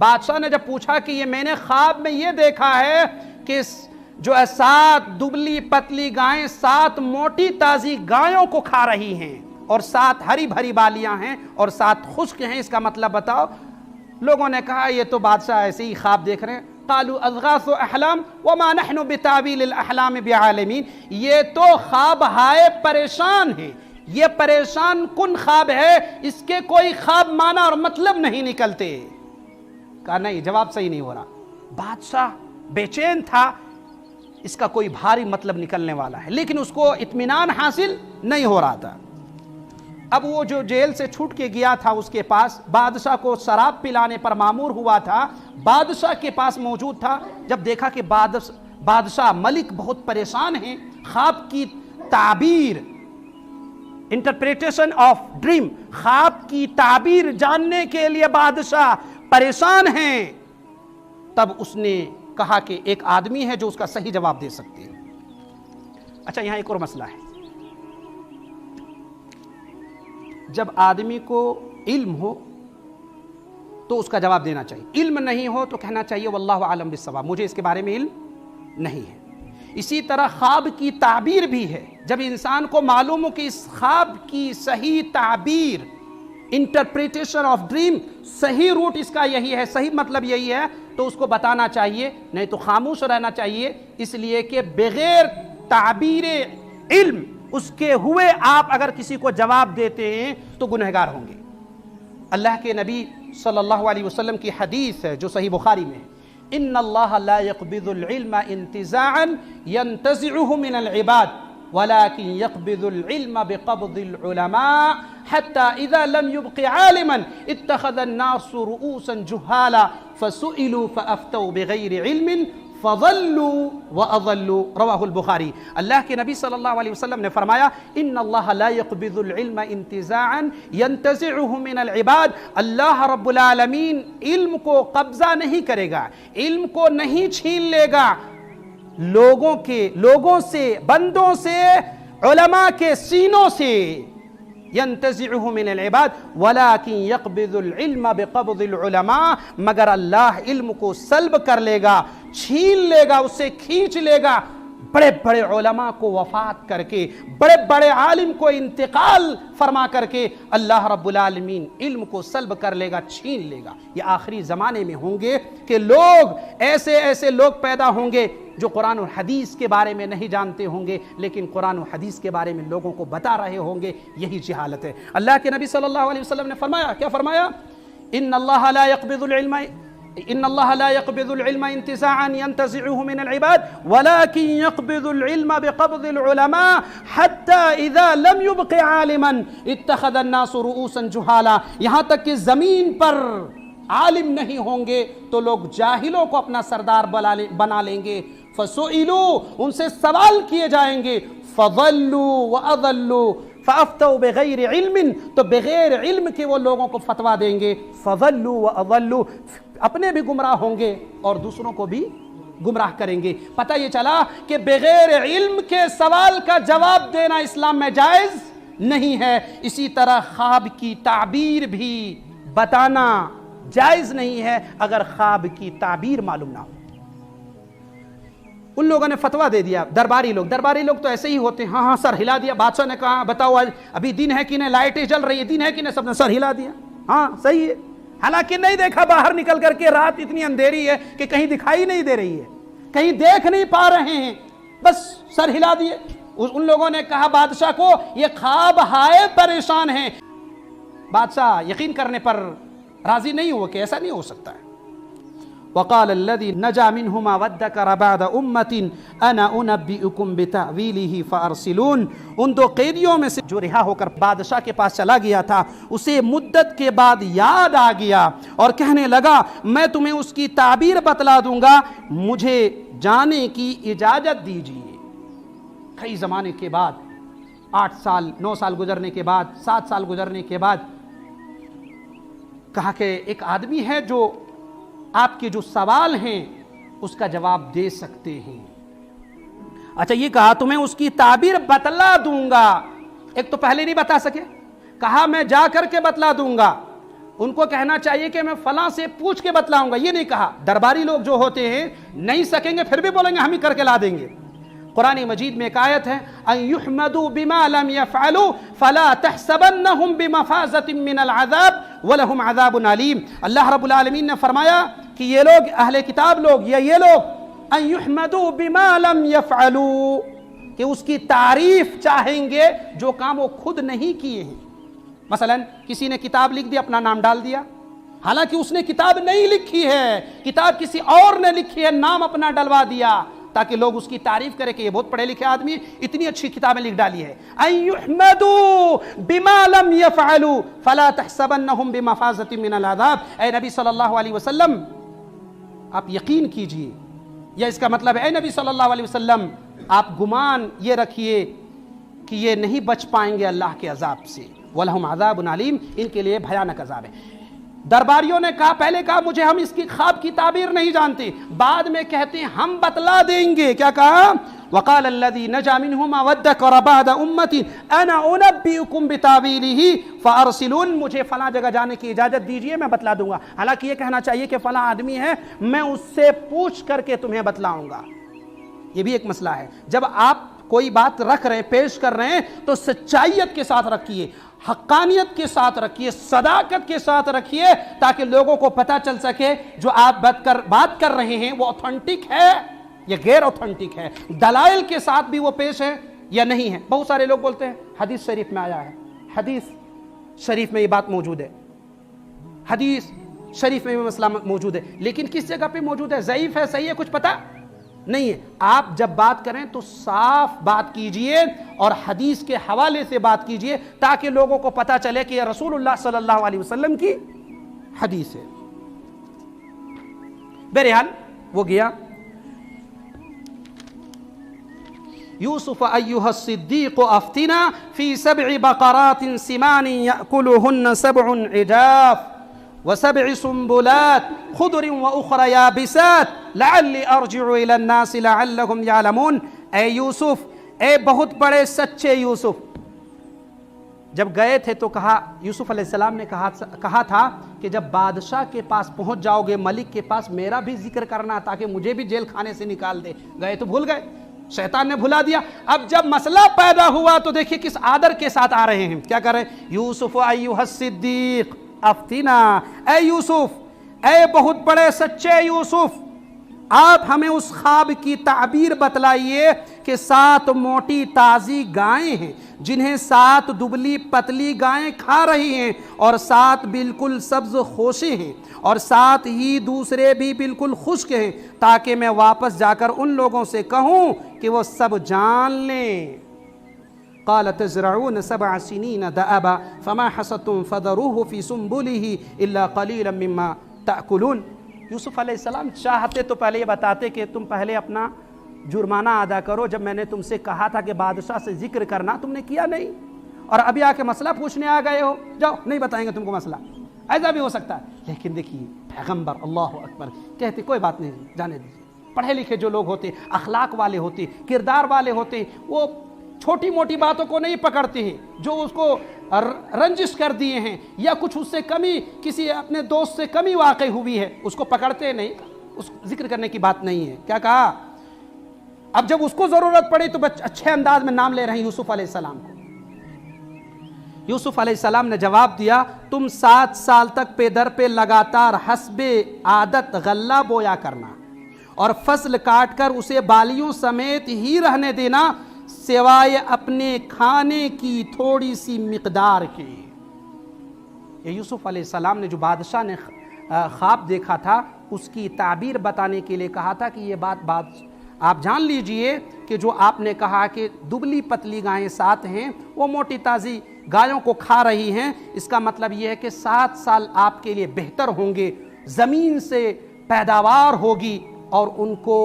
بادشاہ نے جب پوچھا کہ یہ میں نے خواب میں یہ دیکھا ہے کہ جو 7 دبلی پتلی گائیں 7 موٹی تازی گایوں کو کھا رہی ہیں اور 7 ہری بھری بالیاں ہیں اور 7 خشک ہیں، اس کا مطلب بتاؤ۔ لوگوں نے کہا یہ تو بادشاہ ایسے ہی خواب دیکھ رہے ہیں۔ قالوا اضغاث احلام وما نحن بتاویل الاحلام بعالمین، یہ تو خواب ہائے پریشان ہیں، یہ پریشان کن خواب ہے، اس کے کوئی خواب معنی اور مطلب نہیں نکلتے۔ کہا نہیں، جواب صحیح نہیں ہو رہا۔ بادشاہ بے چین تھا، اس کا کوئی بھاری مطلب نکلنے والا ہے، لیکن اس کو اطمینان حاصل نہیں ہو رہا تھا۔ اب وہ جو جیل سے چھوٹ کے گیا تھا اس کے پاس بادشاہ کو شراب پلانے پر مامور ہوا تھا، بادشاہ کے پاس موجود تھا۔ جب دیکھا کہ بادشاہ ملک بہت پریشان ہیں، خواب کی تعبیر، انٹرپریٹیشن آف ڈریم، خواب کی تعبیر جاننے کے لیے بادشاہ پریشان ہیں، تب اس نے کہا کہ ایک آدمی ہے جو اس کا صحیح جواب دے سکتے ہیں۔ اچھا، یہاں ایک اور مسئلہ ہے، جب آدمی کو علم ہو تو اس کا جواب دینا چاہیے، علم نہیں ہو تو کہنا چاہیے واللہ اعلم بالصواب، مجھے اس کے بارے میں علم نہیں ہے۔ اسی طرح خواب کی تعبیر بھی ہے، جب انسان کو معلوم ہو کہ اس خواب کی صحیح تعبیر، انٹرپریٹیشن آف ڈریم، صحیح روٹ اس کا یہی ہے، صحیح مطلب یہی ہے، تو اس کو بتانا چاہیے، نہیں تو خاموش رہنا چاہیے، اس لیے کہ بغیر تعبیر علم اس کے ہوئے آپ اگر کسی کو جواب دیتے ہیں تو گنہگار ہوں گے۔ اللہ کے نبی صلی اللہ علیہ وسلم کی حدیث ہے جو صحیح بخاری میں ہے، ان اللہ لا يقبض العلم انتزاعا ينتزعه من العباد ولكن يقبض العلم بقبض العلماء حتى اذا لم يبق عالما اتخذ الناس رؤوسا جهالا فسئلوا فافتوا بغير علم فضلوا واضلوا، رواہ البخاری۔ اللہ کے نبی صلی اللہ علیہ وسلم نے فرمایا ان اللہ لا يقبض العلم انتزاعا ينتزعه من العباد، اللہ رب العالمین علم کو قبضہ نہیں کرے گا، علم کو نہیں چھین لے گا لوگوں سے، بندوں سے، علماء کے سینوں سے، ينتزعه من العباد ولكن يقبض العلم بقبض العلماء، مگر اللہ علم کو سلب کر لے گا، چھین لے گا، اسے کھینچ لے گا بڑے بڑے علماء کو وفات کر کے، بڑے بڑے عالم کو انتقال فرما کر کے اللہ رب العالمین علم کو سلب کر لے گا، چھین لے گا۔ یہ آخری زمانے میں ہوں گے کہ لوگ ایسے لوگ پیدا ہوں گے جو قرآن و حدیث کے بارے میں نہیں جانتے ہوں گے، لیکن قرآن و حدیث کے بارے میں لوگوں کو بتا رہے ہوں گے، یہی جہالت ہے۔ اللہ کے نبی صلی اللہ علیہ وسلم نے فرمایا، کیا فرمایا؟ ان اللہ لا يقبض العلم انتزاعا ينتزعه من العباد ولكن يقبض العلم بقبض العلماء حتى اذا لم يبق عالما اتخذ الناس رؤوسا جهالا، یہاں تک کہ زمین پر عالم نہیں ہوں گے تو لوگ جاہلوں کو اپنا سردار بنا لیں گے، فسئلوا، ان سے سوال کیے جائیں گے، فضلوا واضلوا، فافتوا بغیر علم، تو بغیر علم کے وہ لوگوں کو فتویٰ دیں گے، فضلوا واضلوا، اپنے بھی گمراہ ہوں گے اور دوسروں کو بھی گمراہ کریں گے۔ پتہ یہ چلا کہ بغیر علم کے سوال کا جواب دینا اسلام میں جائز نہیں ہے، اسی طرح خواب کی تعبیر بھی بتانا جائز نہیں ہے اگر خواب کی تعبیر معلوم نہ ہو۔ ان لوگوں نے فتویٰ دے دیا، درباری لوگ تو ایسے ہی ہوتے ہیں، ہاں سر ہلا دیا، بادشاہ نے کہا بتاؤ آج ابھی دن ہے کہ نہیں، لائٹیں جل رہی ہے، دن ہے کہ نہیں، سب نے سر ہلا دیا، ہاں صحیح ہے، حالانکہ نہیں دیکھا باہر نکل کر کے، رات اتنی اندھیری ہے کہ کہیں دکھائی نہیں دے رہی ہے، کہیں دیکھ نہیں پا رہے ہیں، بس سر ہلا دیے۔ ان لوگوں نے کہا بادشاہ کو یہ خواب ہائے پریشان ہیں، بادشاہ یقین کرنے پر راضی نہیں ہوا کہ ایسا نہیں ہو سکتا ہے۔ وقال الذي نجا منهما وادكر بعد امة انا انبئكم بتأويله فارسلون، ان دو قیدیوں میں سے جو رہا ہو کر بادشاہ کے پاس چلا گیا تھا، اسے مدت کے بعد یاد آ گیا اور کہنے لگا میں تمہیں اس کی تعبیر بتلا دوں گا، مجھے جانے کی اجازت دیجیے۔ کئی زمانے کے بعد، 8 سال 9 سال گزرنے کے بعد، 7 سال گزرنے کے بعد کہا کہ ایک آدمی ہے جو آپ کے جو سوال ہیں اس کا جواب دے سکتے ہیں۔ اچھا یہ کہا تمہیں اس کی تعبیر بتلا دوں گا، ایک تو پہلے نہیں بتا سکے، کہا میں جا کر کے بتلا دوں گا، ان کو کہنا چاہیے کہ میں فلاں سے پوچھ کے بتلاؤں گا، یہ نہیں کہا۔ درباری لوگ جو ہوتے ہیں نہیں سکیں گے پھر بھی بولیں گے ہم ہی کر کے لا دیں گے۔ قرآن مجید میں ایک آیت ہے ان یحمدوا بما لم يفعلوا فلا تحسبنهم بمفازة من العذاب ولهم عذاب علیم۔ اللہ رب العالمین نے فرمایا کہ یہ لوگ اہل کتاب لوگ یا یہ لوگ ان یحمدوا بما لم يفعلوا، کہ اس کی تعریف چاہیں گے جو کام وہ خود نہیں کیے ہیں۔ مثلا کسی نے کتاب لکھ دی، اپنا نام ڈال دیا، حالانکہ اس نے کتاب نہیں لکھی ہے، کتاب کسی اور نے لکھی ہے، نام اپنا ڈلوا دیا تاکہ لوگ اس کی تعریف کریں کہ یہ بہت پڑھے لکھے آدمی، اتنی اچھی کتابیں لکھ ڈالی ہے۔ ان یحمدوا بما لم يفعلوا فلا تحسبنهم بمفازة من العذاب۔ اے نبی صلی اللہ علیہ وسلم آپ یقین کیجئے، یا اس کا مطلب ہے اے نبی صلی اللہ علیہ وسلم آپ گمان یہ رکھیے کہ یہ نہیں بچ پائیں گے اللہ کے عذاب سے، وَلَهُمْ عَذَابٌ عَلِيمٌ، ان کے لیے بھیانک عذاب ہے۔ درباریوں نے کہا، پہلے کہا مجھے ہم اس کی خواب کی تعبیر نہیں جانتے، بعد میں کہتے ہیں ہم بتلا دیں گے۔ کیا کہا؟ وَقَالَ الَّذِي نَجَا مِنْهُمَا وَادَّكَرَ بَعْدَ أُمَّةٍ أَنَا أُنَبِّئُكُمْ بِتَأْوِيلِهِ فَأَرْسِلُونِ، مجھے فلاں جگہ جانے کی اجازت دیجئے میں بتلا دوں گا۔ حالانکہ یہ کہنا چاہیے کہ فلاں آدمی ہے، میں اس سے پوچھ کر کے تمہیں بتلاؤں گا۔ یہ بھی ایک مسئلہ ہے، جب آپ کوئی بات رکھ رہے ہیں، پیش کر رہے ہیں تو سچائیت کے ساتھ رکھیے، حقانیت کے ساتھ رکھیے، صداقت کے ساتھ رکھیے، تاکہ لوگوں کو پتہ چل سکے جو آپ بات کر رہے ہیں وہ اوتھینٹک ہے یا غیر اوتھینٹک ہے، دلائل کے ساتھ بھی وہ پیش ہے یا نہیں ہے۔ بہت سارے لوگ بولتے ہیں حدیث شریف میں آیا ہے، حدیث شریف میں یہ بات موجود ہے، حدیث شریف میں یہ مسئلہ موجود ہے، لیکن کس جگہ پہ موجود ہے، ضعیف ہے، صحیح ہے، کچھ پتہ نہیں ہے۔ آپ جب بات کریں تو صاف بات کیجئے اور حدیث کے حوالے سے بات کیجئے تاکہ لوگوں کو پتہ چلے کہ یہ رسول اللہ صلی اللہ علیہ وسلم کی حدیث ہے۔ بہرحال وہ گیا۔ یوسف ایھا الصدیق افتنا فی 7 بقرات سمان یأکلہن 7 عجاف وسبع سنبلات خضر واخرى يابسات لعلی ارجع الى الناس لعلهم يعلمون۔ اے یوسف، اے بہت بڑے سچے یوسف، جب گئے تھے تو کہا، یوسف علیہ السلام نے کہا تھا کہ جب بادشاہ کے پاس پہنچ جاؤ گے، ملک کے پاس، میرا بھی ذکر کرنا تاکہ مجھے بھی جیل خانے سے نکال دے۔ گئے تو بھول گئے، شیطان نے بھلا دیا۔ اب جب مسئلہ پیدا ہوا تو دیکھیے کس آدر کے ساتھ آ رہے ہیں، کیا کر رہے ہیں؟ یوسف ایھا الصدیق افتنا، اے یوسف، اے بہت بڑے سچے یوسف، آپ ہمیں اس خواب کی تعبیر بتلائیے کہ 7 موٹی تازی گائیں ہیں جنہیں 7 دبلی پتلی گائیں کھا رہی ہیں، اور 7 بالکل سبز خوشے ہیں، اور 7 ہی دوسرے بھی بالکل خشک ہیں، تاکہ میں واپس جا کر ان لوگوں سے کہوں کہ وہ سب جان لیں۔ قال تزرعون 7 سنين دأبا فما حصدتم فذروه في سنبله إلا قليلا مما تأكلون۔ یوسف علیہ السلام چاہتے تو پہلے یہ بتاتے کہ تم پہلے اپنا جرمانہ ادا کرو، جب میں نے تم سے کہا تھا کہ بادشاہ سے ذکر کرنا تم نے کیا نہیں، اور ابھی آ کے مسئلہ پوچھنے آ گئے ہو، جاؤ نہیں بتائیں گے تم کو مسئلہ۔ ایسا بھی ہو سکتا ہے، لیکن دیکھیے پیغمبر اللہ اکبر کہتے کوئی بات نہیں، جانے دیجیے۔ پڑھے لکھے جو لوگ ہوتے، اخلاق والے ہوتے، کردار والے ہوتے، وہ چھوٹی موٹی باتوں کو نہیں پکڑتے ہیں، جو اس کو رنجش کر دیے ہیں یا کچھ اس سے کمی، کسی اپنے دوست سے کمی واقع ہوئی ہے، اس کو پکڑتے نہیں، اس ذکر کرنے کی بات نہیں ہے۔ کیا کہا؟ اب جب اس کو ضرورت پڑی تو اچھے انداز میں نام لے رہے ہیں یوسف علیہ السلام کو۔ یوسف علیہ السلام نے جواب دیا، تم 7 سال تک پہ در پہ لگاتار حسب عادت غلہ بویا کرنا اور فصل کاٹ کر اسے بالیوں سمیت ہی رہنے دینا، سوائے اپنے کھانے کی تھوڑی سی مقدار کے۔ یہ یوسف علیہ السلام نے جو بادشاہ نے خواب دیکھا تھا اس کی تعبیر بتانے کے لیے کہا تھا کہ یہ بات آپ جان لیجئے کہ جو آپ نے کہا کہ دبلی پتلی گائیں 7 ہیں وہ موٹی تازی گایوں کو کھا رہی ہیں، اس کا مطلب یہ ہے کہ 7 سال آپ کے لیے بہتر ہوں گے، زمین سے پیداوار ہوگی اور ان کو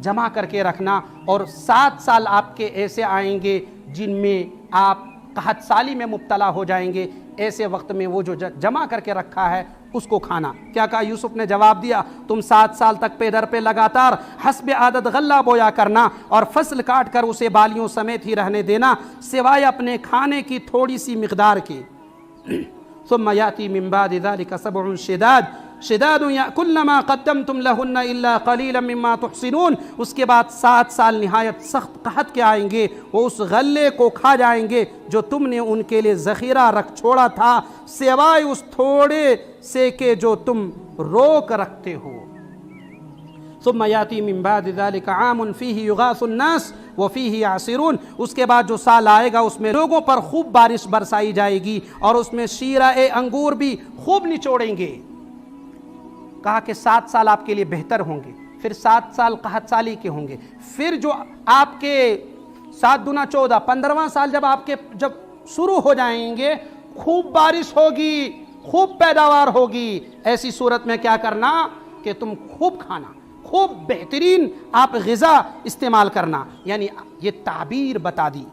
جمع کر کے رکھنا، اور 7 سال آپ کے ایسے آئیں گے جن میں آپ قحط سالی میں مبتلا ہو جائیں گے، ایسے وقت میں وہ جو جمع کر کے رکھا ہے اس کو کھانا۔ کیا کہا یوسف نے؟ جواب دیا، تم 7 سال تک پہ در پہ لگاتار حسب عادت غلہ بویا کرنا اور فصل کاٹ کر اسے بالیوں سمیت ہی رہنے دینا، سوائے اپنے کھانے کی تھوڑی سی مقدار کے۔ ثم یاتی من بعد ذلك سبع شداد یأکلن ما قدمتم لہن الا قلیلا مما تحصنون، اس کے بعد 7 سال نہایت سخت قحط کے آئیں گے، وہ اس غلے کو کھا جائیں گے جو تم نے ان کے لیے ذخیرہ رکھ چھوڑا تھا، سوائے اس تھوڑے سے کہ جو تم روک رکھتے ہو۔ ثم یاتی من بعد ذلك عام فیہ یغاث الناس وفیہ یعصرون، اس کے بعد جو سال آئے گا اس میں لوگوں پر خوب بارش برسائی جائے گی اور اس میں شیرہ انگور بھی خوب نچوڑیں گے۔ کہا کہ 7 سال آپ کے لیے بہتر ہوں گے، پھر 7 سال قحط سالی کے ہوں گے، پھر جو آپ کے 7 دنا 14 15واں سال جب شروع ہو جائیں گے، خوب بارش ہوگی، خوب پیداوار ہوگی، ایسی صورت میں کیا کرنا کہ تم خوب کھانا، خوب بہترین آپ غذا استعمال کرنا۔ یعنی یہ تعبیر بتا دی